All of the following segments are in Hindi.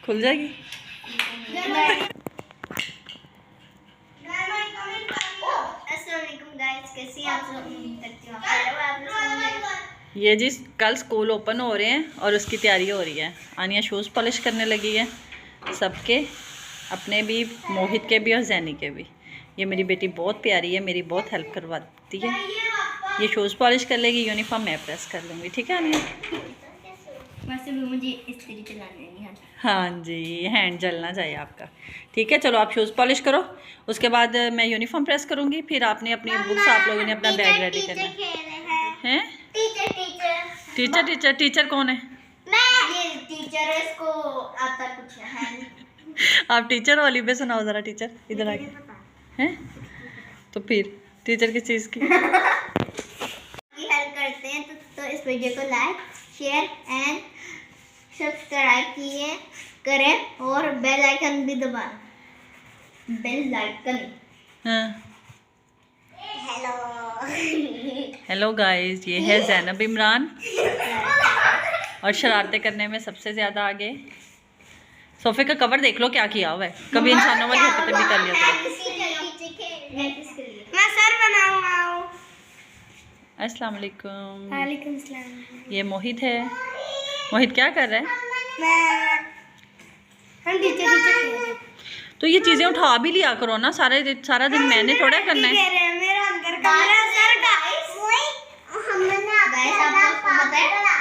खुल जाएगी। ये जी कल स्कूल ओपन हो रहे हैं और उसकी तैयारी हो रही है। आनिया शूज़ पॉलिश करने लगी है सबके, अपने भी, मोहित के भी और जैनी के भी। ये मेरी बेटी बहुत प्यारी है, मेरी बहुत हेल्प करवाती है। ये शूज़ पॉलिश कर लेगी, यूनिफॉर्म मैं प्रेस कर लूँगी। ठीक है आनिया? वैसे भी मुझे इस्त्री चलाने नहीं आता। हाँ जी, हैंड जलना चाहिए आपका। ठीक है, चलो आप शूज़ पॉलिश करो, उसके बाद मैं यूनिफॉर्म प्रेस करूँगी, फिर आपने अपनी बुक्स, आप लोगों ने अपना बैग रेडी करना है। टीचर टीचर टीचर कौन है? ये टीचर है, इसको आता कुछ है नहीं। आप टीचर वाली पे सुनाओ ज़रा। टीचर इधर आके हैं, तो फिर टीचर किस चीज़ की हेल्प करते हैं तो इस वीडियो को लाइक, शेयर एंड सब्सक्राइब करें और बेल आइकन भी दबाएं। Bell icon. हाँ। हेलो गाइस, ये है ज़ैनब इमरान और शरारतें करने में सबसे ज़्यादा आगे। सोफे का कवर देख लो क्या किया हुआ है, कभी इंसानों वाली हरकतें भी कर लिया करो। मैं सर बनाऊंगा। अस्सलाम वालेकुम। वालेकुम सलाम। ये मोहित है। मोहित क्या कर रहा है? हम टीचर तो ये चीज़ें उठा भी लिया करो ना, सारा दिन मैंने थोड़ा करना है। मेरा अंदर कमरा सर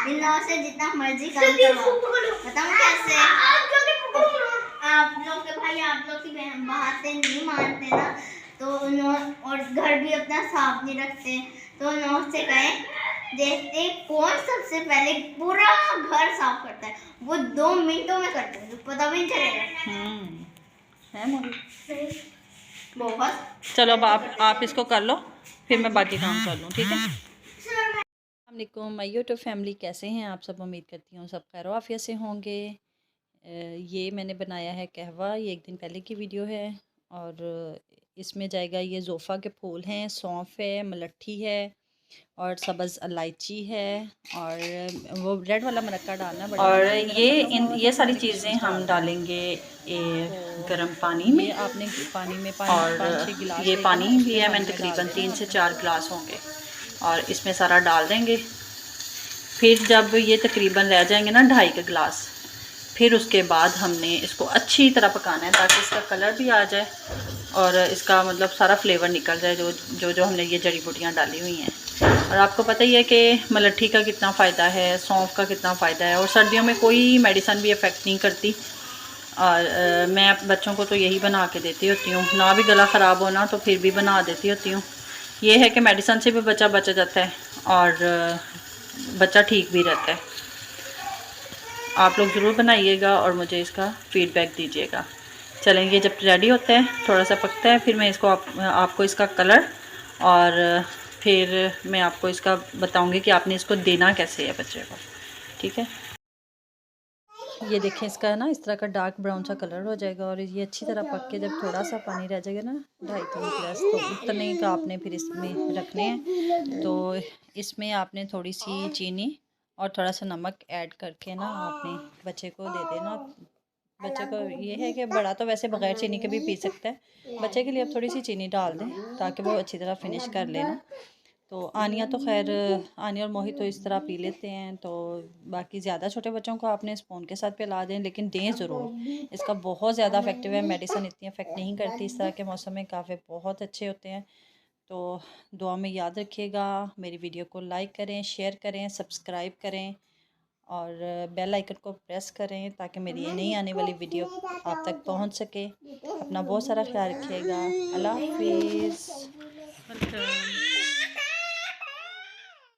इन लोगों से जितना मर्जी काम करवाओ। बताऊं कैसे? आप लोग के भाई, आप लोग की बहन बातें नहीं मानते ना, तो और घर भी अपना साफ नहीं रखते, तो उन से कहें जैसे कौन सबसे पहले पूरा घर साफ करता है, वो 2 मिनटों में करते हैं, तो पता भी नहीं चलेगा। है मोहित? बहुत। चलो अब आप इसको कर लो, फिर मैं बाकी काम कर लूँ। ठीक है? अस्सलामुअलैकुम माय यूट्यूब फैमिली, कैसे हैं आप सब? उम्मीद करती हूँ सब खैर आफियत से होंगे। ये मैंने बनाया है कहवा, ये एक दिन पहले की वीडियो है। और इसमें जाएगा ये जोफ़ा के फूल हैं, सौंफ है, मलट्ठी है और सब्ज़ इलायची है और वो रेड वाला मरक्का डालना बड़ा। और ये सारी चीज़ें हम डालेंगे गर्म पानी में। आपने पानी में और ये पानी भी है, मैंने तकरीबन 3 से 4 गिलास होंगे और इसमें सारा डाल देंगे। फिर जब ये तकरीबन रह जाएंगे ना 2.5 गिलास, फिर उसके बाद हमने इसको अच्छी तरह पकाना है ताकि इसका कलर भी आ जाए और इसका मतलब सारा फ्लेवर निकल जाए जो हमने ये जड़ी बूटियाँ डाली हुई हैं। और आपको पता ही है कि मलट्ठी का कितना फ़ायदा है, सौंफ का कितना फ़ायदा है, और सर्दियों में कोई मेडिसिन भी इफ़ेक्ट नहीं करती। और मैं बच्चों को तो यही बना के देती होती हूँ, ना भी गला ख़राब होना तो फिर भी बना देती होती हूँ। ये है कि मेडिसिन से भी बच्चा बच जाता है और बच्चा ठीक भी रहता है। आप लोग ज़रूर बनाइएगा और मुझे इसका फ़ीडबैक दीजिएगा। चलेंगे, जब रेडी होता है, थोड़ा सा पकता है, फिर मैं इसको आपको इसका कलर और फिर मैं आपको इसका बताऊंगी कि आपने इसको देना कैसे है बच्चे को। ठीक है? ये देखें, इसका ना इस तरह का डार्क ब्राउन सा कलर हो जाएगा और ये अच्छी तरह पक के जब थोड़ा सा पानी रह जाएगा ना 2.5-3 गिलास, तो उतने का आपने फिर इसमें रखने हैं। तो इसमें आपने थोड़ी सी चीनी और थोड़ा सा नमक ऐड करके ना आपने बच्चे को दे देना। बच्चे को ये है कि बड़ा तो वैसे बग़ैर चीनी के भी पी सकता है, बच्चे के लिए अब थोड़ी सी चीनी डाल दें ताकि वो अच्छी तरह फिनिश कर लेना। तो आनिया तो खैर, आनिया और मोहित तो इस तरह पी लेते हैं, तो बाकी ज़्यादा छोटे बच्चों को आपने स्पून के साथ पिला दें, लेकिन दें ज़रूर। इसका बहुत ज़्यादा इफेक्टिव है, मेडिसिन इतनी इफेक्ट नहीं करती। इस तरह के मौसम में काफ़ी बहुत अच्छे होते हैं। तो दुआ में याद रखिएगा, मेरी वीडियो को लाइक करें, शेयर करें, सब्सक्राइब करें और बेल आइकन को प्रेस करें ताकि मेरी ये नई आने वाली वीडियो आप तक पहुंच सके। अपना बहुत सारा ख्याल रखिएगा। अल्लाह हाफिज़।